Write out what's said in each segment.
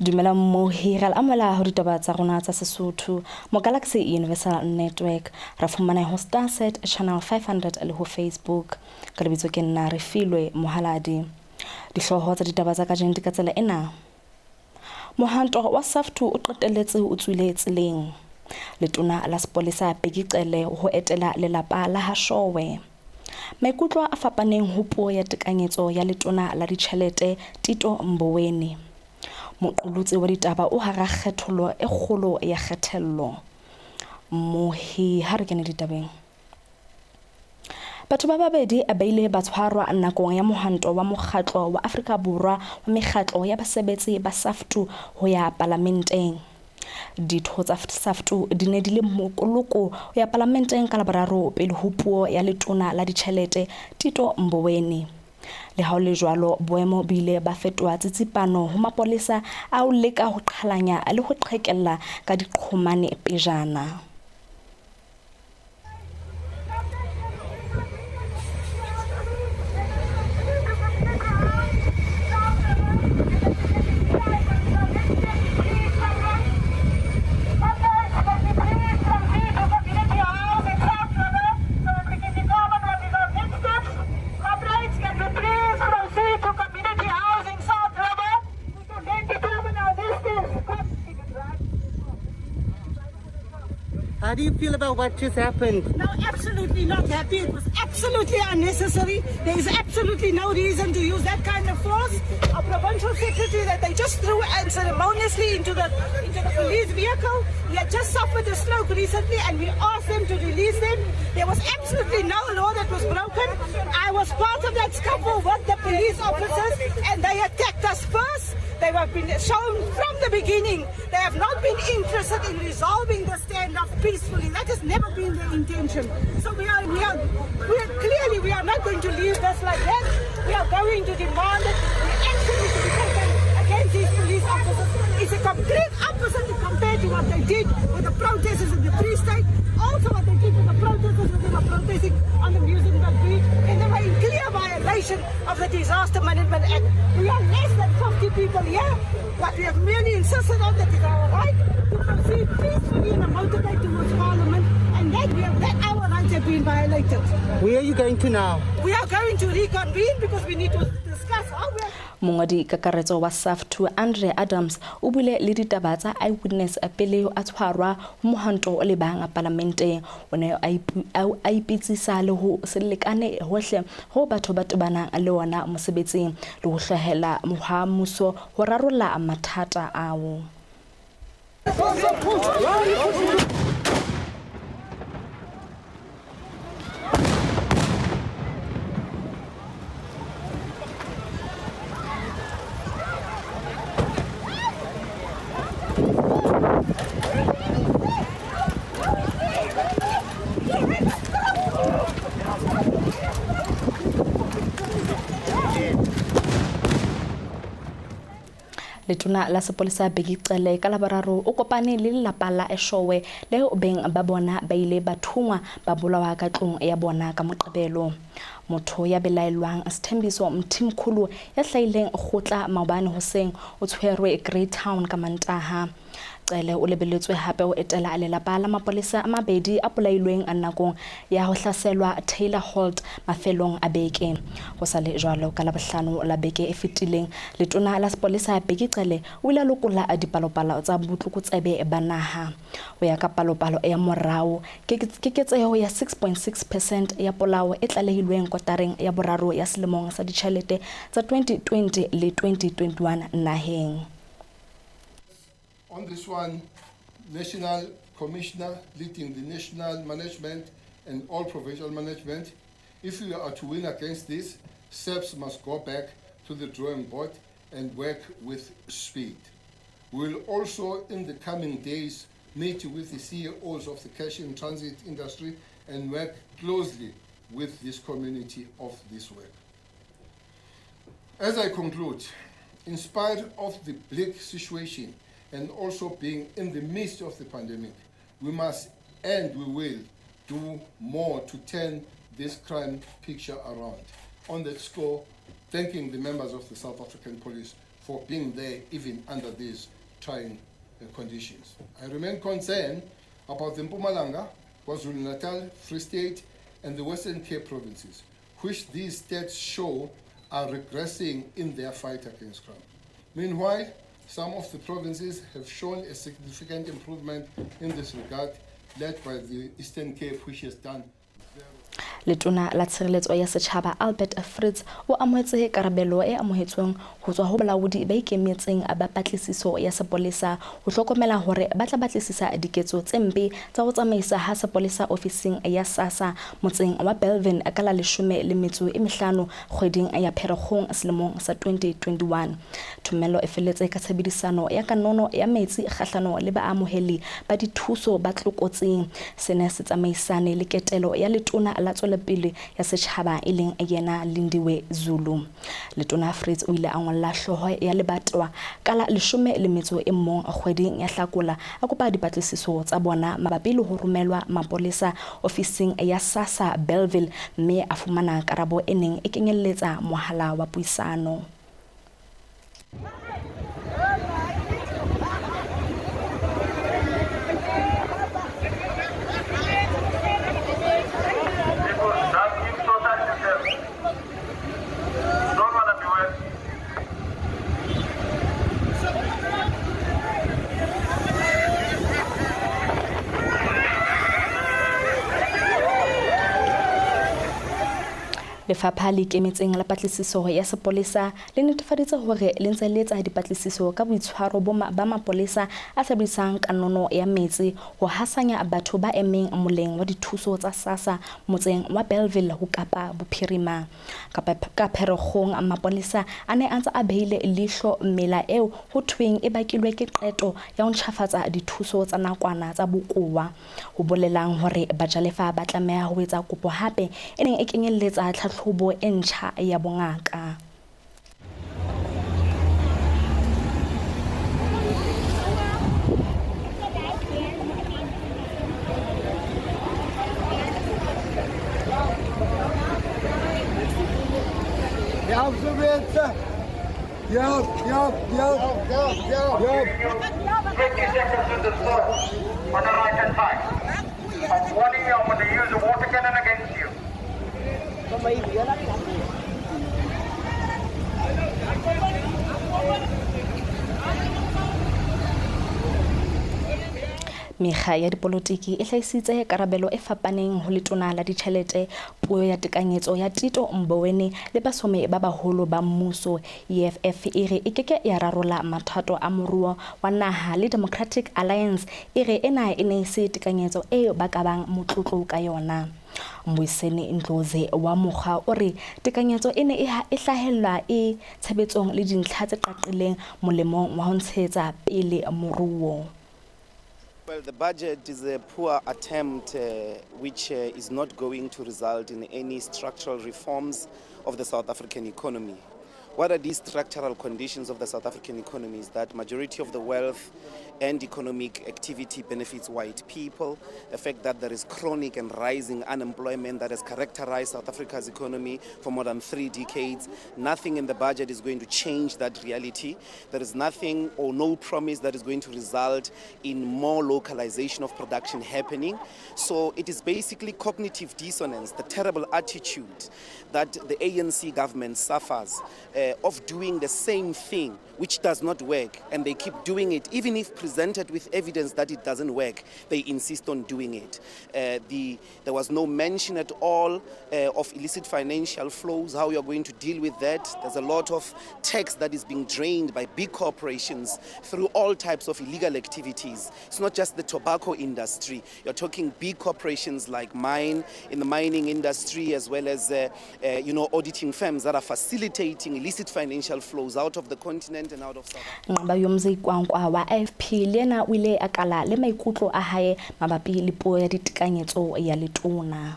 Dumela mohira amala ho ditaba tsa rona tsa Sesotho mo Galaxy Universal Network ra fumana ho Starsat channel 500 le ho Facebook ka lebitso ke nna REFILOE MOHALADI dihloho tsa ditaba tsa kajeno di ka tsela ena. Mohanto wa Sesotho o qetelletse o tswile tseleng letona la sepolesa Decoder ho etela lelapa la Hashowe. Maikutlo a fapaneng ho puo ya tekanyetso ya letona la ditjhelete Tito Mboweni. Moqolotsi wa ditaba o hara kgethollo e kgolo ya kgethello mohi ha re kene ditabeng. Batho ba babedi a baile ba tshwarwa nakong ya mohanto wa mokgatlo wa Afrika Borwa wa mekgatlo ya basebetsi ba Sesotho ho ya parlamenteng. Ditho tsa Sesotho di ne di le mokoloko ya parlamenteng ka laboraro pele ho puo ya letona la ditjhelete Tito Mboweni. Le ha le jwalo boemo bile ba fetoa tsitsipano ho mapolesa a o leka ho qhalanya le ho qhekella ka diqhomane pejana. How do you feel about what just happened? No, absolutely not happy. It was absolutely unnecessary. There is absolutely no reason to use that kind of force. Our provincial secretary that they just threw unceremoniously into the police vehicle. He had just suffered a stroke recently and we asked them to release them. There was absolutely no law that was broken. I was part of that scuffle with the police officers and they attacked us first. They have been shown from the beginning they have not been interested in resolving the standoff peacefully. That has never been their intention. So we are not going to leave this like that. We are going to demand it. The action is to be taken against these police officers. It's a complete opposite compared to what they did with the protesters in the Free State. Also what they did with the protesters when they were protesting on the Museum Beach. And they were in clear violation of the Disaster Management Act. We are less than 50 people here, but we have merely insisted on that it's our right to proceed peacefully in a motorbike towards Parliament, and that our rights have been violated. Where are you going to now? We are going to reconvene because we need to discuss how we are. Mongodi kakaretso wa Sesotho Andre Adams o bile le ditaba tsa eyewitness pele a tshwarwa mohanto le bang parlamente o ne a ipitsisa le ho selekane hohle ho batho ba tobana le ona mosebetsing le ho hlahela mohamuso ho rarolla mathata ao. Letona la sepolesa Decoder ka laboraro o kopane le lelapa la Hashowe le o beng ba bona ba ile ba thungwa ba bolawa ka tlong ya bona ka Moqebelo. Motho ya belaelwang Sithembiso Mthimkhulu ya hlaileng khotla maobane hoseng o tshwerwe Great Town ka Mantaha. Cele o lebeletswe hape o etela lelapa la mapolesa a mabedi a polailweng nakong ya ho hlaselwa Taylor Holt mafelong a beke. Ho sa le jwalo ka labohlano la beke e fetileng letona la sepolesa Decoder o ile lokola dipalopalo tsa botlokotsebe ba naha. Ho ya ka palopalo ya morao ke ketseho ya 6.6% ya polao e tlalehilweng kotareng ya boraro ya selemong sa ditjhelete tsa 2020 le 2021 naheng. On this one, National Commissioner leading the national management and all provincial management, if we are to win against this, SEPs must go back to the drawing board and work with speed. We will also, in the coming days, meet with the CEOs of the cash and transit industry and work closely with this community of this work. As I conclude, in spite of the bleak situation, and also being in the midst of the pandemic, we must and we will do more to turn this crime picture around. On that score, thanking the members of the South African Police for being there even under these trying conditions. I remain concerned about the Mpumalanga, KwaZulu-Natal, Free State, and the Western Cape provinces, which these states show are regressing in their fight against crime. Meanwhile, some of the provinces have shown a significant improvement in this regard, led by the Eastern Cape, which has done Letona la tshireletso ya setjhaba Albert Fritz o amohetse karabelo e amohetsweng ho tswa ho balaodi ba ikemetseng ba patlisiso ya sepolesa ho hlokomela hore ba tla batlisisa diketso tse mpe tsa ho tsamaisa ha sepolesa ofising ya SASSA motseng wa Belvin ka la 15 kgweding ya Pherekgong selemong sa 2021. Tumelo e feletse ka tshebedisano ya kanono ya metsi kgahlano le baamoheli ba dithuso ba tlokotsing. Sena se tsamaisane le ketelo ya letona la tswelopele ya setjhaba e leng yena Lindiwe Zulu. Letona Fritz o ile a ngolla hloho ya lebatwa ka la 11 kgweding ya Hlakola a kopa dipatlisiso tsa bona mabapi le ho romelwa mapolesa ofising ya SASSA Bellville, mme a fumana karabo e neng e kenyelletsa mohala wa puisano. Lefapha le ikemetseng la patlisiso ya sepolesa le netefaditse hore le ntse le etsa dipatlisiso ka boitshwaro ba mapolesa a sebedisang kanono ya metsi ho hasanya batho ba emeng moleng wa dithuso tsa SASSA motseng wa Bellville ho Kapa Bophirima. Ka Pherekgong mapolesa a ne a ntse a behile leihlo mela eo ho thweng e bakilwe ke qeto ya ho ntjhafatsa dithuso tsa nakwana tsa bokowa, ho bolelang hore bajalefa ba tlameha ho etsa kopo hape e neng e kenyelletsa tlhahlobo e ntjha ya bongaka. Yup. 20 seconds to the spot on the right hand side. I'm warning you, I'm going to use a water cannon against you. Mekga ya dipolotiki e hlahisitse karabelo e fapaneng ho letona la ditjhelete puo ya tekanyetso ya Tito Mboweni le basome ba baholo ba mmuso. EFF e re e keke ya rarola mathato a moruo wa naha le Democratic Alliance e re ena e ne se tekanyetso e ba ka bang motlotlo ka yona. Mwiseni Ndlozi wa mokga o re tekanyetso ene e hlahella e tshebetsong le dintlha tse qaqileng molemong wa ho ntshetsa pele moruo. Well, the budget is a poor attempt which is not going to result in any structural reforms of the South African economy. What are these structural conditions of the South African economy? Is that majority of the wealth and economic activity benefits white people, the fact that there is chronic and rising unemployment that has characterized South Africa's economy for more than 3 decades. Nothing in the budget is going to change that reality. There is nothing or no promise that is going to result in more localization of production happening. So it is basically cognitive dissonance, the terrible attitude that the ANC government suffers of doing the same thing which does not work, and they keep doing it even if presented with evidence that it doesn't work. They insist on doing it. There was no mention at all of illicit financial flows, how you're going to deal with that. There's a lot of tax that is being drained by big corporations through all types of illegal activities. It's not just the tobacco industry. You're talking big corporations like mine in the mining industry, as well as auditing firms that are facilitating illicit financial flows out of the continent and out of South Africa. Bayomzi kwankwa wa AFP lena o ile akala le maikutlo a hae mabapi le puo ya ditekanyetso ya letona.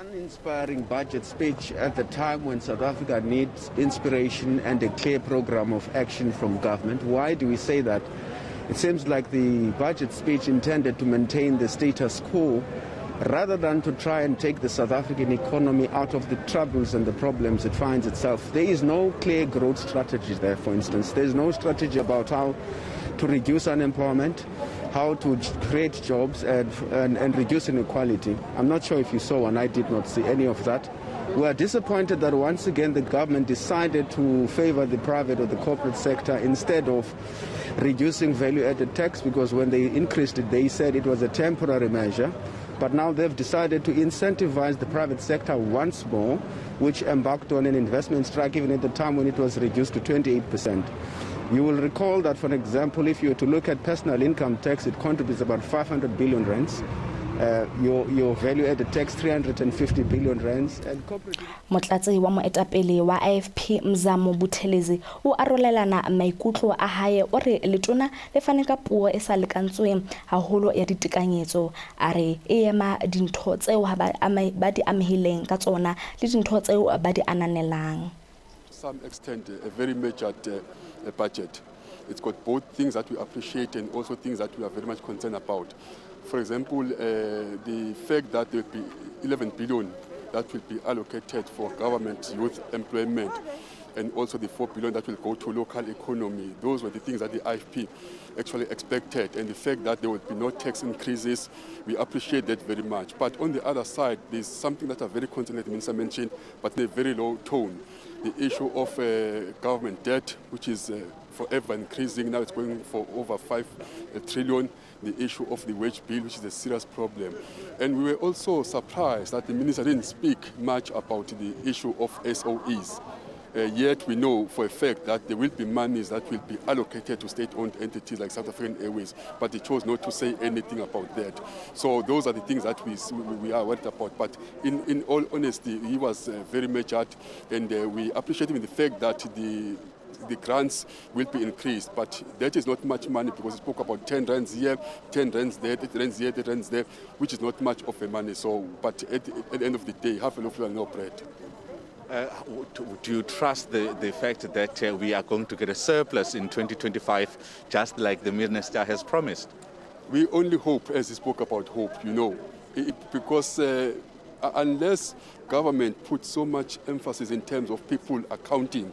Uninspiring budget speech at the time when South Africa needs inspiration and a clear program of action from government. Why do we say that? It seems like the budget speech intended to maintain the status quo rather than to try and take the South African economy out of the troubles and the problems it finds itself. There is no clear growth strategy there, for instance. There's no strategy about how to reduce unemployment, how to create jobs and reduce inequality. I'm not sure if you saw, and I did not see any of that. We are disappointed that once again the government decided to favor the private or the corporate sector instead of reducing value-added tax, because when they increased it, they said it was a temporary measure. But now they've decided to incentivize the private sector once more, which embarked on an investment strike even at the time when it was reduced to 28%. You will recall that, for example, if you were to look at personal income tax, it contributes about 500 billion rands. Your value-added tax 350 billion rands, and corporate. Motlatsi wa moetapele wa IFP Mzamo Buthelezi o arolelana maikutlo a hae o re letona le fane ka puo e sa lekantsweng haholo ya ditekanyetso a re e ema dintho tseo ba di amehileng ka tsona le dintho tseo ba di ananelang. To some extent, a very measured budget. It's got both things that we appreciate and also things that we are very much concerned about. For example, the fact that there will be 11 billion that will be allocated for government youth employment, and also the 4 billion that will go to local economy. Those were the things that the IFP actually expected, and the fact that there will be no tax increases, we appreciate that very much. But on the other side, there's something that are very concerned, the Minister mentioned, but in a very low tone. The issue of government debt, which is forever increasing. Now it's going for over 5 trillion. The issue of the wage bill, which is a serious problem. And we were also surprised that the minister didn't speak much about the issue of SOEs. Yet we know for a fact that there will be monies that will be allocated to state-owned entities like South African Airways, but he chose not to say anything about that. So those are the things that we are worried about. But in all honesty, he was very measured, and we appreciate him in the fact that the grants will be increased, but that is not much money because he spoke about 10 rands here, 10 rands there, 8 rands here, 8 rands there, which is not much of a money. So, but at the end of the day, half a loaf and no bread. Do you trust the fact that we are going to get a surplus in 2025, just like the minister has promised? We only hope, as he spoke about hope, because unless government puts so much emphasis in terms of people accounting,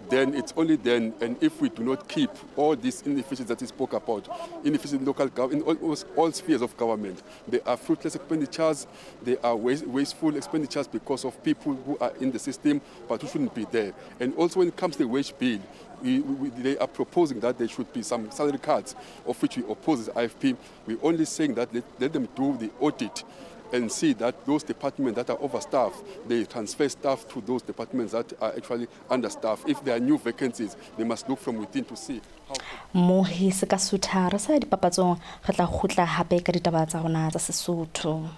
then it's only then, and if we do not keep all these inefficiencies that he spoke about, inefficient local government, in all spheres of government, there are fruitless expenditures, there are wasteful expenditures because of people who are in the system but who shouldn't be there. And also when it comes to the wage bill, they are proposing that there should be some salary cuts, of which we oppose as IFP. We're only saying that let them do the audit and see that those departments that are overstaffed, they transfer staff to those departments that are actually understaffed. If there are new vacancies, they must look from within to see how. Mohi Sesotho re sa dipapatsong re tla khutla hape ka ditaba tsa rona tsa Sesotho.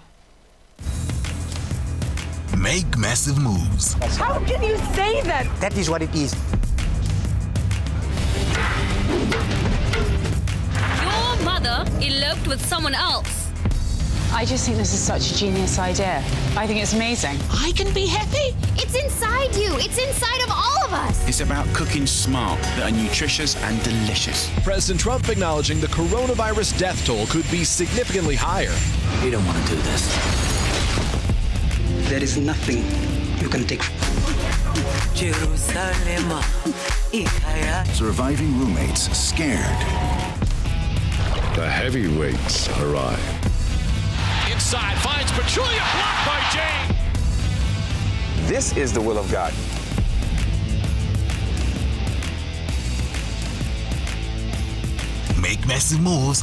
Make massive moves. How can you say that? That is what it is. Your mother eloped with someone else. I just think this is such a genius idea. I think it's amazing. I can be happy. It's inside you. It's inside of all of us. It's about cooking smart that are nutritious and delicious. President Trump acknowledging the coronavirus death toll could be significantly higher. We don't want to do this. There is nothing you can take. Jerusalem. Surviving roommates scared. The heavyweights arrive. Inside, finds Pachulia, blocked by Jane. This is the will of God. Make massive moves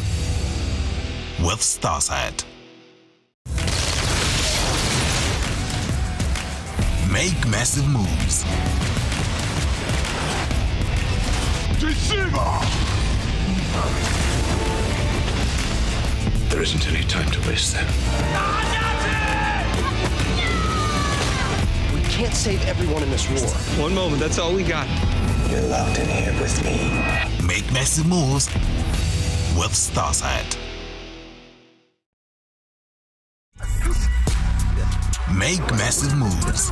with Starsat. Make massive moves. Deceiver! There isn't any time to waste then. We can't save everyone in this war. One moment, that's all we got. You're locked in here with me. Make massive moves with Starsat. Make massive moves.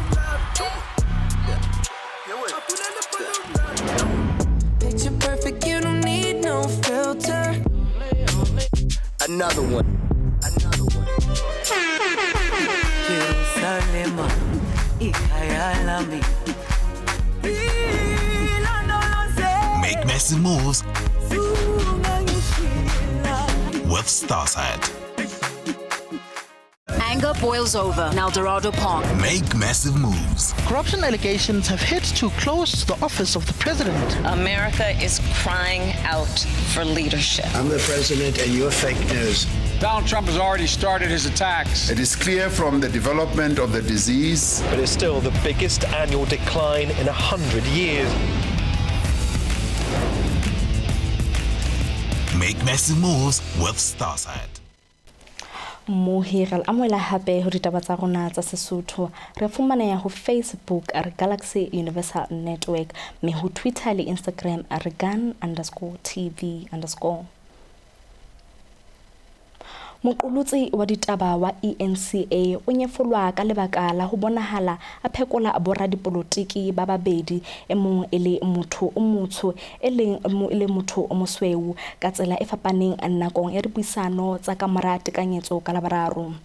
Picture perfect, you don't need no filter. Another one. Another one. Make massive moves with Starsat. Anger boils over in El Dorado Park. Make massive moves. Corruption allegations have hit too close to the office of the president. America is crying out for leadership. I'm the president and you're fake news. Donald Trump has already started his attacks. It is clear from the development of the disease. But it's still the biggest annual decline in 100 years. Make massive moves with Starsat. Mohirel amoela hape ho ditaba tsa rona tsa Sesotho re fumaneha ho Facebook re Galaxy Universal Network me ho Twitter le Instagram re gun_tv_. Moqolotsi wa ditaba wa ENCA o nyefolwa ka lebaka la ho bonahala a phekola borra dipolotiki ba babedi e mong ele motho o motsho e le motho o mosweu ka tsela e fapaneng nakong ya dipuisano tsa kamora tekanyetso ka labararo.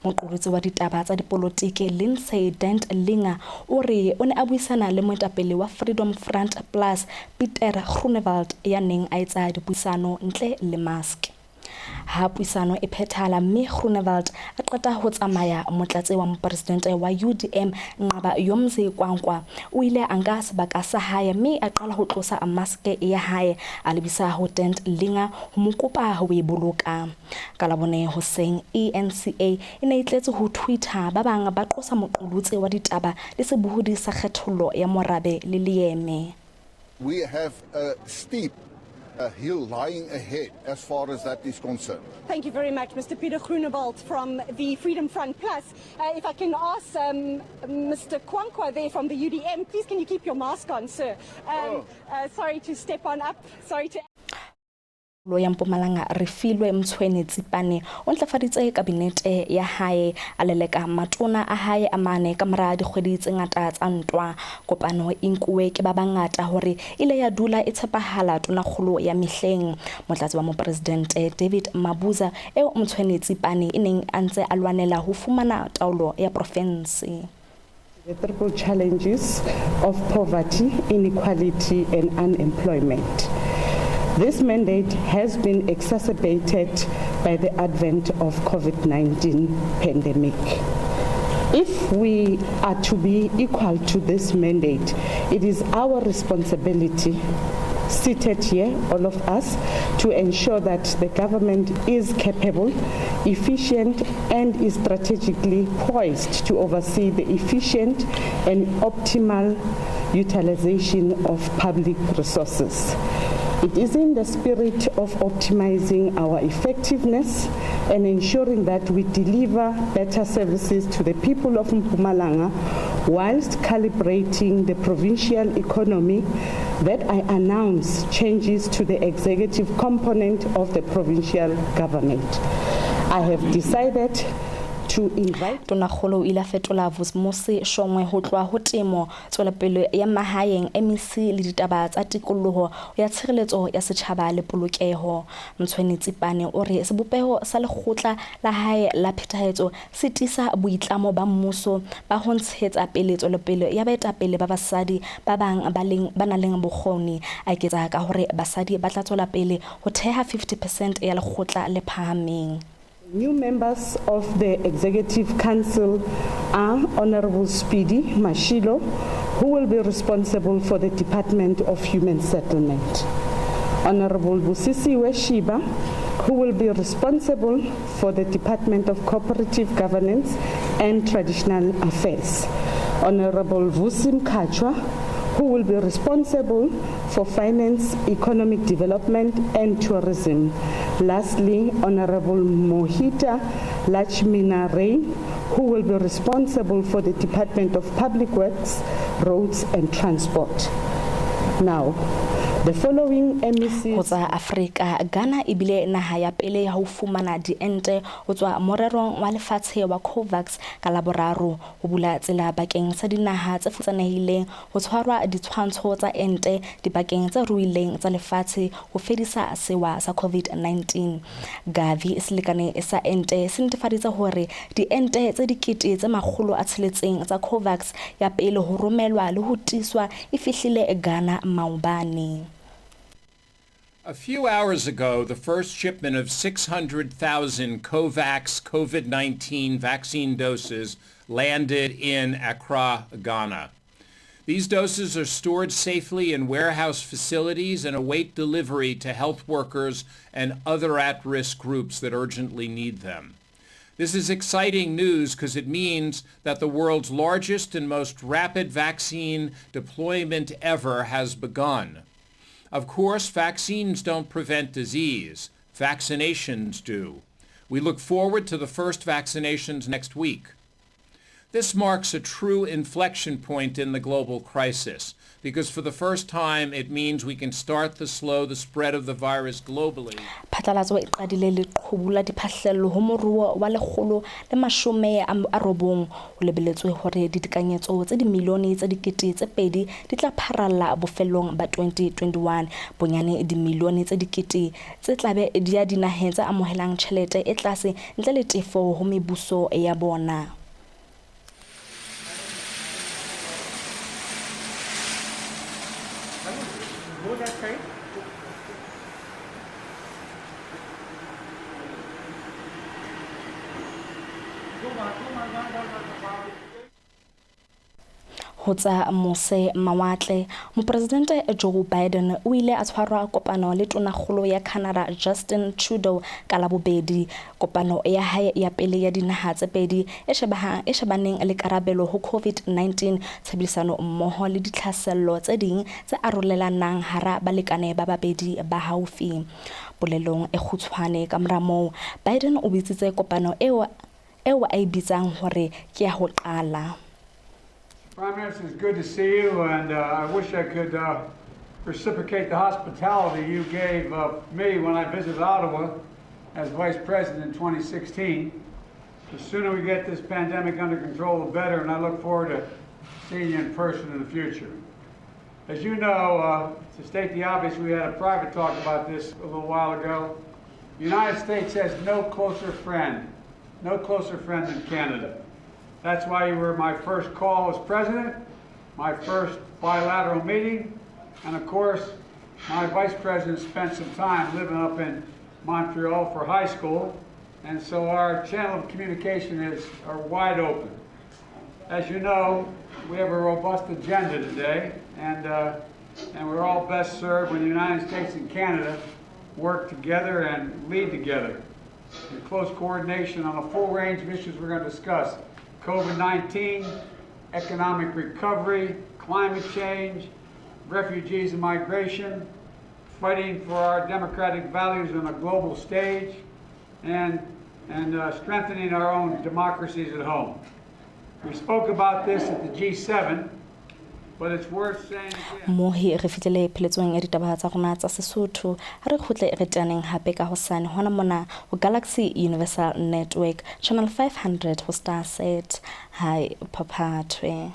Moqolotsi wa ditaba tsa dipolotiki Lindsay Dent-Linga o re o ne a buisana le moetapele wa Freedom Front Plus Peter Groenewald ya neng a etsa dipuisano ntle le mask. Ha puisano e phethala mme Groenewald a qeta ho tsamaya motlatsi wa mopresidente wa UDM Nqaba Yomzi Kwankwa o ile a nka sebaka sa hae mme a qala ho tlosa maske ya hae a lebisa ho Dent-Linga ho mo kopa ho e boloka. Ka labone hoseng ENCA e ne itletse ho Twitter ba bang ba qosa moqolotsi wa ditaba le sebohodi sa kgethollo ya Morabe le Leeme. We have a steep hill lying ahead as far as that is concerned. Thank you very much, Mr. Peter Groenewald from the Freedom Front Plus. If I can ask Mr. Kwankwa there from the UDM, please can you keep your mask on, sir? Sorry to step on up. Sorry to... lo ya Mpumalanga REFILOE Mtshweni Tsipane o ntlafaditse kabinete ya hae a leleka matona a hae a mane ka mora dikgwedi tse ngata tsa ntwa. Kopano e nkuwe ke ba bangata hore ile ya dula e tshepahala tonakgolo ya mehleng. Motlatsi wa mopresidente David Mabuza eo Mtshweni Tsipane e neng a ntse a lwanela ho fumana taolo ya province. The triple challenges of poverty, inequality and unemployment. This mandate has been exacerbated by the advent of COVID-19 pandemic. If we are to be equal to this mandate, it is our responsibility, seated here, all of us, to ensure that the government is capable, efficient, and is strategically poised to oversee the efficient and optimal utilization of public resources. It is in the spirit of optimizing our effectiveness and ensuring that we deliver better services to the people of Mpumalanga whilst calibrating the provincial economy that I announce changes to the executive component of the provincial government. I have decided to invite tonakgolo ila fetola Vusmusi Shongwe ho tloa ho temo tswelepele ya mahaeng MEC le ditaba tsa tikoloho ya tshireletso ya setjhaba le polokeho. Mtshweni Tsipane o re sebopeho sa lekgotla la hae la phethahetso se tisa boitlamo ba mmuso ba ho ntshetsa pele tswelepele ya baetapele ba basadi ba bang ba nang le bokgoni a eketsa ka hore basadi ba tla tswela pele ho theha 50% ya lekgotla le phahameng. New members of the Executive Council are Honorable Speedy Mashilo, who will be responsible for the Department of Human Settlement. Honorable Busisi Weshiba, who will be responsible for the Department of Cooperative Governance and Traditional Affairs. Honorable Vusim Kachwa, who will be responsible for finance, economic development and tourism. Lastly, Honorable Mohita Lachmina Ray, who will be responsible for the Department of Public Works, Roads and Transport. Now, The following MECs ho tsa Afrika, Ghana e bile naha ya pele ya ho fumana diente ho tswa morerong wa lefatshe wa COVAX ka laboraro ho bula tsela bakeng sa dinaha tse futsanehileng ho tshwarwa ditshwantsho tsa ente dibakeng tse ruileng tsa lefatshe ho fedisa sewa sa COVID-19. Gavi selekane sa ente se netefaditse hore diente tse dikete tse 600 tsa COVAX ya pele ho romelwa le ho tiswa e fihlile Ghana maobane. A few hours ago, the first shipment of 600,000 COVAX COVID-19 vaccine doses landed in Accra, Ghana. These doses are stored safely in warehouse facilities and await delivery to health workers and other at-risk groups that urgently need them. This is exciting news because it means that the world's largest and most rapid vaccine deployment ever has begun. Of course, vaccines don't prevent disease. Vaccinations do. We look forward to the first vaccinations next week. This marks a true inflection point in the global crisis, because for the first time it means we can start to slow the spread of the virus globally. Phatlalatso e qadile le qhubula diphahlello ho moruo wa 190 ho lebeletswe hore ditekanyetso tse dimilione tse dikete tse pedi di tla pharalla bofellong ba 2021 bonyane dimilione tse dikete tse tlabe di ya dinaheng tse amohelang tjhelete e tlase ntle le tefo ho mebuso ya bona. Ho tsa mose mawatle, Mopresidente Joe Biden o ile a tshwarwa kopano le tonakgolo ya Canada Justin Trudeau ka labobedi. Kopano ya hae ya pele ya dinaha tse pedi e shebaneng le karabelo ho COVID-19 tshebedisano mmoho le ditlhasello tse ding tse arolelanang hara balekane ba babedi ba haufi. Polelong e khutshwane ka mora moo, Biden o bitsitse kopano eo a e bitsang hore ke ya ho qala. Prime Minister, it's good to see you, and I wish I could reciprocate the hospitality you gave me when I visited Ottawa as Vice President in 2016. The sooner we get this pandemic under control, the better, and I look forward to seeing you in person in the future. As you know, to state the obvious, we had a private talk about this a little while ago. The United States has no closer friend than Canada. That's why you were my first call as president, my first bilateral meeting, and of course, my vice president spent some time living up in Montreal for high school, and so our channel of communication are wide open. As you know, we have a robust agenda today, and we're all best served when the United States and Canada work together and lead together in close coordination on a full range of issues we're going to discuss. COVID-19, economic recovery, climate change, refugees and migration, fighting for our democratic values on a global stage, and strengthening our own democracies at home. We spoke about this at the G7, but it's worth saying again. Mohi re fitile pheletsong ya ditaba tsa rona tsa Sesotho ha re khutle re taneng hape ka hosane hona mona ho Galaxy Universal Network channel 500 ho Starsat. Hi Papa Twe.